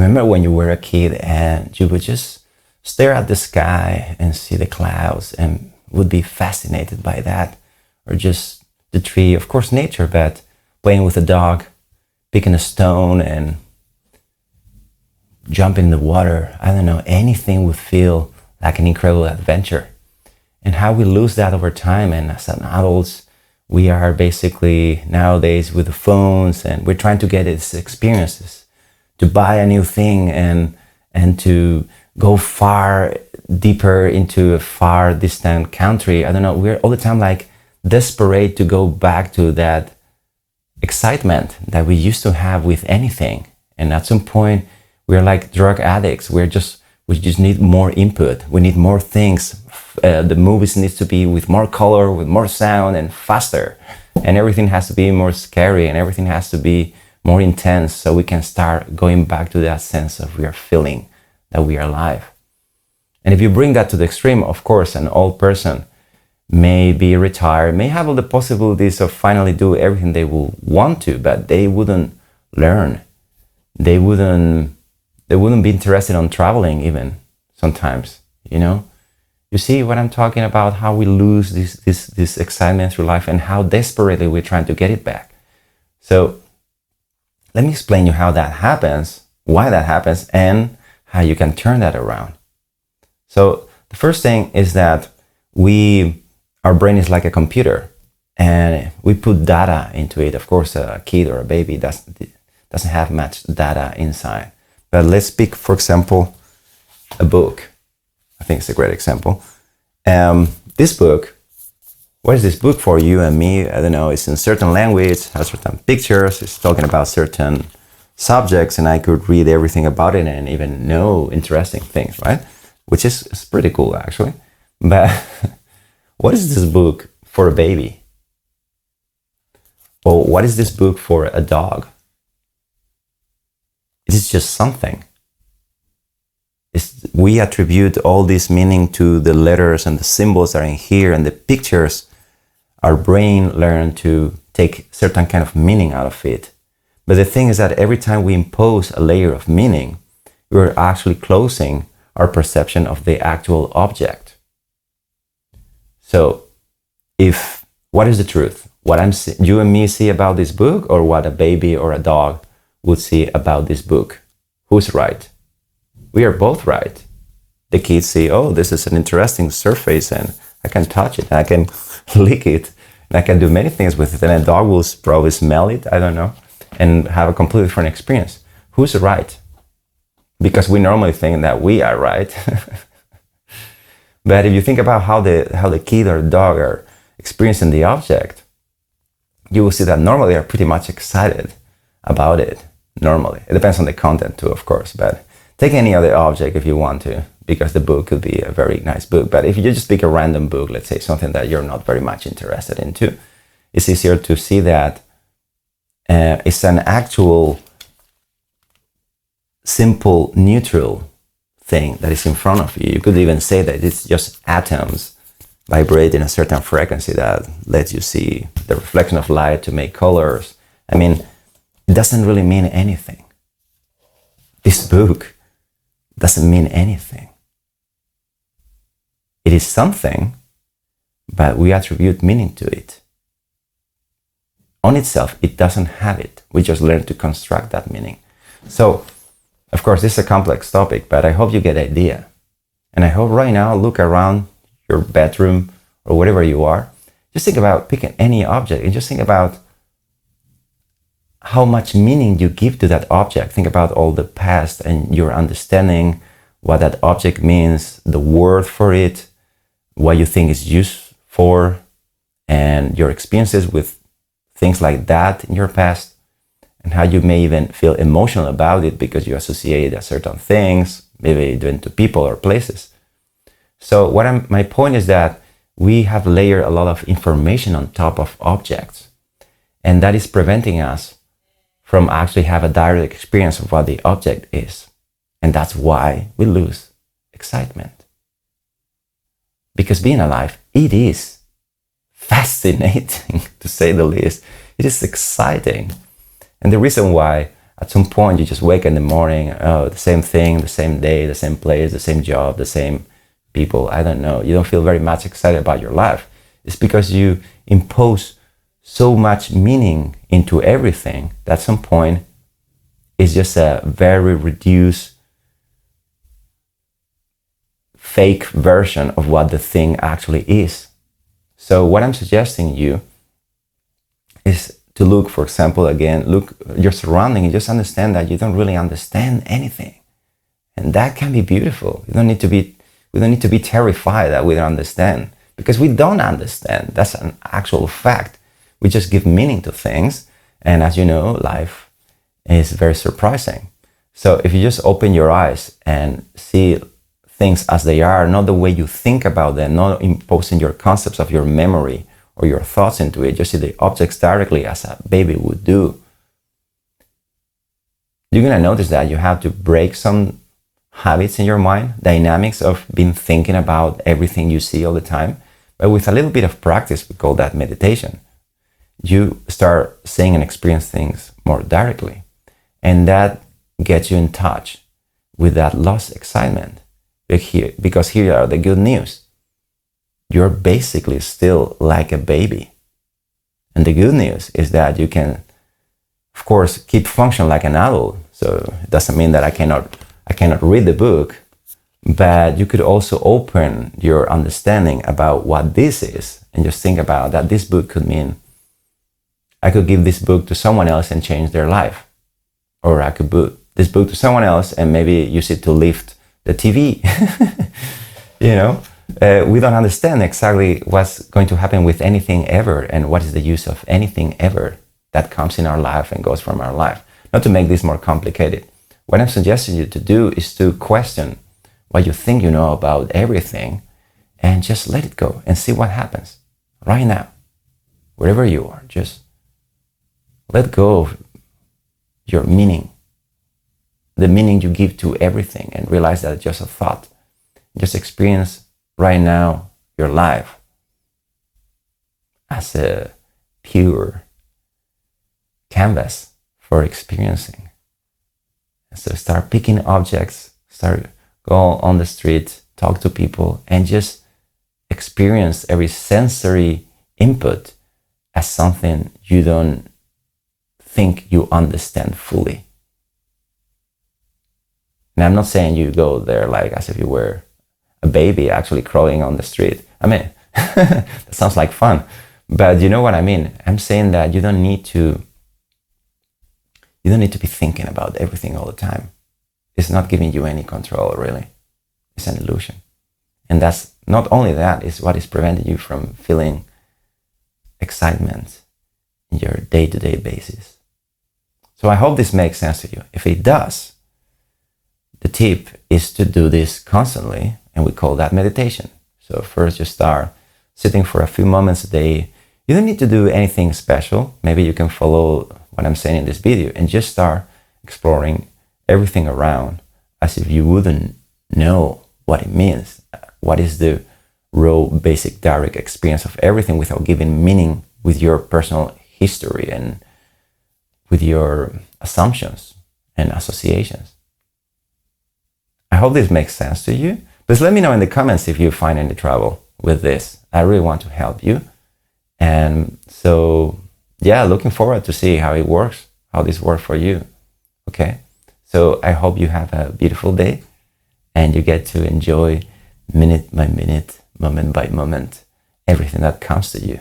remember when you were a kid and you would just stare at the sky and see the clouds and would be fascinated by that, or just the tree, of course nature, but playing with a dog, picking a stone and jumping in the water. I don't know, anything would feel like an incredible adventure. And how we lose that over time, and as adults we are basically nowadays with the phones and we're trying to get these experiences, to buy a new thing and to go far deeper into a far distant country. I don't know, we're all the time like desperate to go back to that excitement that we used to have with anything. And at some point we're like drug addicts. We just need more input. We need more things. The movies needs to be with more color, with more sound and faster. And everything has to be more scary and everything has to be more intense so we can start going back to that sense of we are feeling that we are alive. And if you bring that to the extreme, of course, an old person may be retired, may have all the possibilities of finally do everything they will want to, but they wouldn't learn. They wouldn't be interested in traveling even sometimes, you know? You see what I'm talking about? How we lose this excitement through life and how desperately we're trying to get it back. So let me explain you how that happens, why that happens, and how you can turn that around. So the first thing is that our brain is like a computer and we put data into it. Of course, a kid or a baby doesn't have much data inside. But let's pick, for example, a book. I think it's a great example. This book, what is this book for you and me? I don't know, it's in certain language, has certain pictures, it's talking about certain subjects, and I could read everything about it and even know interesting things, right? Which is pretty cool, actually. But what is this book for a baby? Or what is this book for a dog? It is just something. We attribute all this meaning to the letters and the symbols that are in here and the pictures. Our brain learned to take certain kind of meaning out of it. But the thing is that every time we impose a layer of meaning, we're actually closing our perception of the actual object. So, what is the truth? What you and me see about this book, or what a baby or a dog would see about this book? Who's right? We are both right. The kids see, oh, this is an interesting surface and I can touch it, and I can lick it, and I can do many things with it. And a dog will probably smell it, I don't know, and have a completely different experience. Who's right? Because we normally think that we are right. But if you think about how the kid or the dog are experiencing the object, you will see that normally they are pretty much excited about it. Normally. It depends on the content too, of course, but take any other object if you want to, because the book could be a very nice book. But if you just pick a random book, let's say something that you're not very much interested in too, it's easier to see that it's an actual simple, neutral thing that is in front of you. You could even say that it's just atoms vibrating a certain frequency that lets you see the reflection of light to make colors. I mean, it doesn't really mean anything. This book doesn't mean anything. It is something, but we attribute meaning to it. On itself, it doesn't have it. We just learn to construct that meaning. So, of course, this is a complex topic, but I hope you get the idea. And I hope right now, look around your bedroom or wherever you are. Just think about picking any object and just think about how much meaning you give to that object. Think about all the past and your understanding, what that object means, the word for it, what you think it's used for, and your experiences with things like that in your past, and how you may even feel emotional about it because you associate certain things, maybe even to people or places. So my point is that we have layered a lot of information on top of objects, and that is preventing us from actually have a direct experience of what the object is. And that's why we lose excitement. Because being alive, it is fascinating, to say the least. It is exciting. And the reason why At some point, you just wake in the morning, oh, the same thing, the same day, the same place, the same job, the same people. I don't know. You don't feel very much excited about your life. It's because you impose so much meaning into everything that at some point it's just a very reduced, fake version of what the thing actually is. So what I'm suggesting you is to look, for example, again, look your surrounding and just understand that you don't really understand anything. And that can be beautiful. We don't need to be terrified that we don't understand, because we don't understand. That's an actual fact. We just give meaning to things. And as you know, life is very surprising. So if you just open your eyes and see things as they are, not the way you think about them, not imposing your concepts of your memory or your thoughts into it, just see the objects directly as a baby would do, you're going to notice that you have to break some habits in your mind, dynamics of being thinking about everything you see all the time. But with a little bit of practice, we call that meditation, you start seeing and experience things more directly. And that gets you in touch with that lost excitement. Because here are the good news. You're basically still like a baby. And the good news is that you can, of course, keep functioning like an adult. So it doesn't mean that I cannot read the book, but you could also open your understanding about what this is and just think about that this book could mean I could give this book to someone else and change their life. Or I could put this book to someone else and maybe use it to lift the TV. We don't understand exactly what's going to happen with anything ever and what is the use of anything ever that comes in our life and goes from our life. Not to make this more complicated. What I'm suggesting you to do is to question what you think you know about everything and just let it go and see what happens right now. Wherever you are, just let go of your meaning, the meaning you give to everything, and realize that it's just a thought. Just experience right now your life as a pure canvas for experiencing. So start picking objects, go on the street, talk to people, and just experience every sensory input as something you don't think you understand fully. And I'm not saying you go there like as if you were a baby actually crawling on the street. I mean, that sounds like fun, but you know what I mean? I'm saying that you don't need to be thinking about everything all the time. It's not giving you any control, really. It's an illusion. And that's not only that, it's what is preventing you from feeling excitement in your day-to-day basis. So I hope this makes sense to you. If it does, the tip is to do this constantly, and we call that meditation. So first you start sitting for a few moments a day. You don't need to do anything special. Maybe you can follow what I'm saying in this video and just start exploring everything around as if you wouldn't know what it means. What is the raw, basic, direct experience of everything without giving meaning with your personal history and with your assumptions and associations. I hope this makes sense to you. Please let me know in the comments if you find any trouble with this. I really want to help you. And so, yeah, looking forward to see how it works, how this works for you. Okay? So I hope you have a beautiful day and you get to enjoy minute by minute, moment by moment, everything that comes to you.